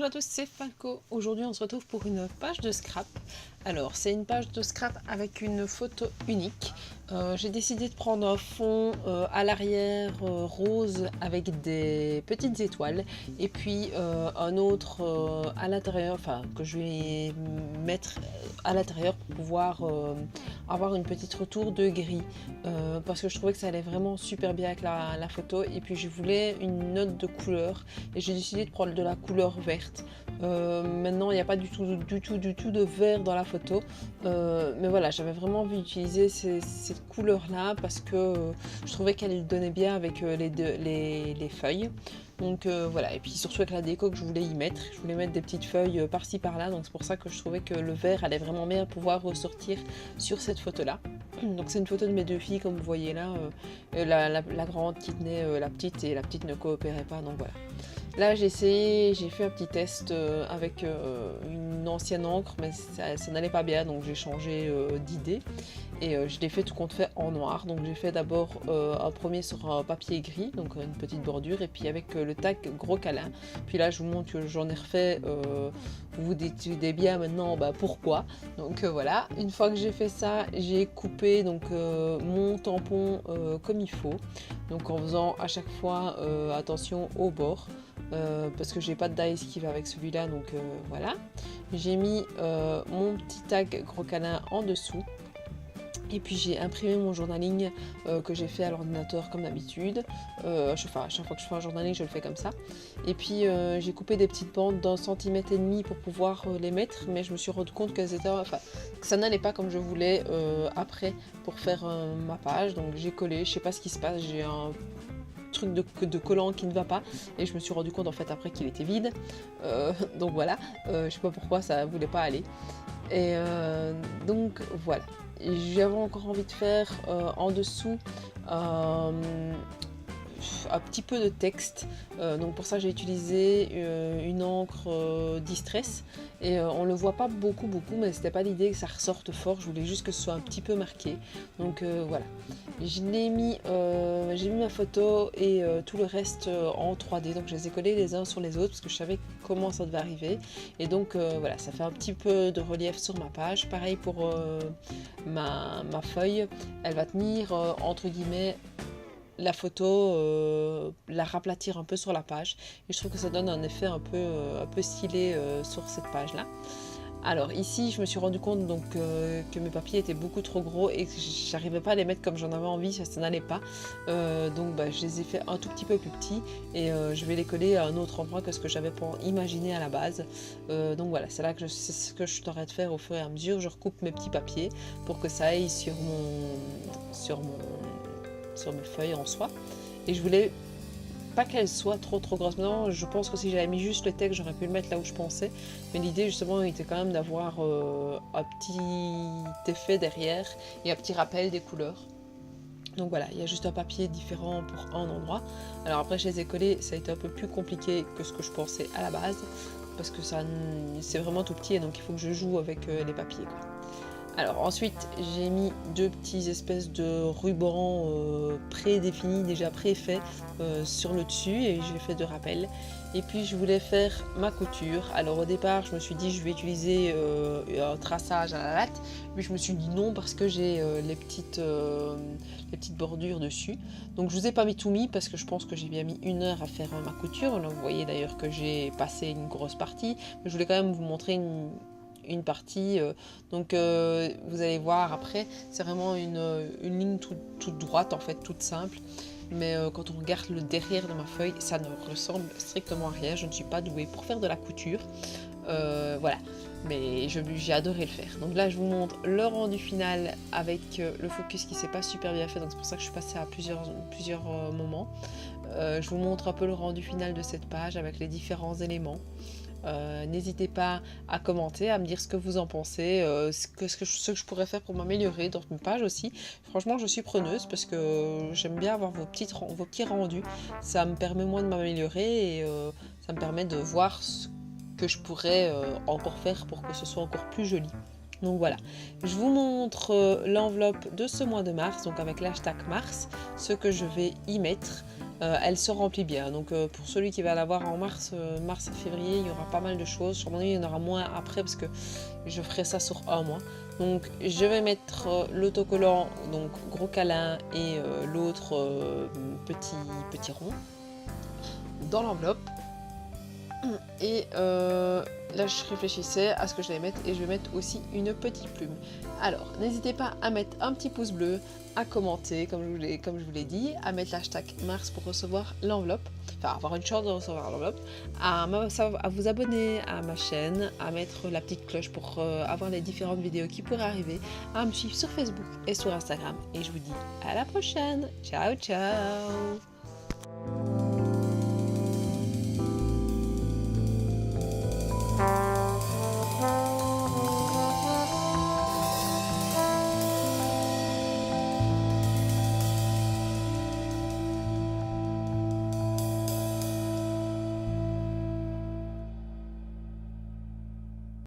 à tous, c'est Falco. Aujourd'hui on se retrouve pour une page de scrap. Alors c'est une page de scrap avec une photo unique. J'ai décidé de prendre un fond à l'arrière rose avec des petites étoiles et puis un autre à l'intérieur, enfin que je vais mettre à l'intérieur pour pouvoir avoir une petite retour de gris parce que je trouvais que ça allait vraiment super bien avec la photo et puis je voulais une note de couleur et j'ai décidé de prendre de la couleur verte. Maintenant il n'y a pas du tout de vert dans la photo, mais voilà, j'avais vraiment envie d'utiliser cette couleur là parce que je trouvais qu'elle donnait bien avec les feuilles. Donc voilà, et puis surtout avec la déco que je voulais y mettre, je voulais mettre des petites feuilles par-ci par-là, donc c'est pour ça que je trouvais que le vert allait vraiment bien pouvoir ressortir sur cette photo là. Donc c'est une photo de mes deux filles comme vous voyez là, la grande qui tenait la petite et la petite ne coopérait pas, donc voilà. Là j'ai fait un petit test avec une ancienne encre mais ça n'allait pas bien, donc j'ai changé d'idée et je l'ai fait tout compte fait en noir. Donc j'ai fait d'abord un premier sur un papier gris, donc une petite bordure, et puis avec le tag gros câlin. Puis là je vous montre que j'en ai refait, vous vous décidez bien maintenant pourquoi. Donc voilà, une fois que j'ai fait ça, j'ai coupé donc mon tampon comme il faut, donc en faisant à chaque fois attention au bord. Parce que j'ai pas de dice qui va avec celui-là, donc voilà. J'ai mis mon petit tag gros câlin en dessous. Et puis j'ai imprimé mon journaling que j'ai fait à l'ordinateur comme d'habitude. À chaque fois que je fais un journaling, je le fais comme ça. Et puis j'ai coupé des petites bandes d'1,5 cm pour pouvoir les mettre, mais je me suis rendu compte que ça n'allait pas comme je voulais après pour faire ma page. Donc j'ai collé, je sais pas ce qui se passe, j'ai un truc de collant qui ne va pas et je me suis rendu compte en fait après qu'il était vide. Donc voilà, je sais pas pourquoi ça voulait pas aller. Et donc voilà. J'avais encore envie de faire en dessous un petit peu de texte, donc pour ça j'ai utilisé une encre Distress et on le voit pas beaucoup mais c'était pas l'idée que ça ressorte fort, je voulais juste que ce soit un petit peu marqué. Donc voilà, j'ai mis ma photo et tout le reste en 3D, donc je les ai collés les uns sur les autres parce que je savais comment ça devait arriver. Et donc voilà, ça fait un petit peu de relief sur ma page. Pareil pour ma feuille, elle va tenir entre guillemets la photo, la raplatir un peu sur la page et je trouve que ça donne un effet un peu stylé sur cette page là. Alors ici je me suis rendu compte donc que mes papiers étaient beaucoup trop gros et que j'arrivais pas à les mettre comme j'en avais envie, ça n'allait pas, donc je les ai fait un tout petit peu plus petits et je vais les coller à un autre endroit que ce que j'avais pas imaginé à la base. Donc voilà, c'est ce que je t'arrête de faire au fur et à mesure, je recoupe mes petits papiers pour que ça aille sur mes feuilles en soie, et je voulais pas qu'elle soit trop grosse. Maintenant je pense que si j'avais mis juste le texte j'aurais pu le mettre là où je pensais, mais l'idée justement était quand même d'avoir un petit effet derrière et un petit rappel des couleurs. Donc voilà, il y a juste un papier différent pour un endroit. Alors après je les ai collés, ça a été un peu plus compliqué que ce que je pensais à la base parce que c'est vraiment tout petit et donc il faut que je joue avec les papiers quoi. Alors ensuite j'ai mis deux petits espèces de rubans prédéfinis, déjà préfaits sur le dessus, et je l'ai fait de rappel. Et puis je voulais faire ma couture. Alors au départ je me suis dit je vais utiliser un traçage à la latte, mais je me suis dit non parce que j'ai les petites bordures dessus. Donc je vous ai pas tout mis parce que je pense que j'ai bien mis 1 heure à faire ma couture. Là, vous voyez d'ailleurs que j'ai passé une grosse partie, mais je voulais quand même vous montrer une partie, donc vous allez voir après, c'est vraiment une ligne toute droite en fait, toute simple, mais quand on regarde le derrière de ma feuille, ça ne ressemble strictement à rien. Je ne suis pas douée pour faire de la couture, voilà, mais j'ai adoré le faire. Donc là je vous montre le rendu final avec le focus qui s'est pas super bien fait, donc c'est pour ça que je suis passée à plusieurs moments. Je vous montre un peu le rendu final de cette page avec les différents éléments. N'hésitez pas à commenter, à me dire ce que vous en pensez, ce que je pourrais faire pour m'améliorer dans une page aussi. Franchement je suis preneuse parce que j'aime bien avoir vos petits rendus, ça me permet moi de m'améliorer et ça me permet de voir ce que je pourrais encore faire pour que ce soit encore plus joli. Donc voilà, je vous montre l'enveloppe de ce mois de mars, donc avec l'hashtag mars, ce que je vais y mettre. elle se remplit bien. Donc pour celui qui va l'avoir en mars et février, il y aura pas mal de choses. Sur mon avis, il y en aura moins après parce que je ferai ça sur un mois. Donc je vais mettre l'autocollant, donc gros câlin, et l'autre petit rond dans l'enveloppe. Et là je réfléchissais à ce que j'allais mettre, et je vais mettre aussi une petite plume. Alors n'hésitez pas à mettre un petit pouce bleu, à commenter comme je vous l'ai dit, à mettre l'hashtag mars pour recevoir l'enveloppe, enfin avoir une chance de recevoir l'enveloppe, à vous abonner à ma chaîne, à mettre la petite cloche pour avoir les différentes vidéos qui pourraient arriver, à me suivre sur Facebook et sur Instagram, et je vous dis à la prochaine. Ciao ciao.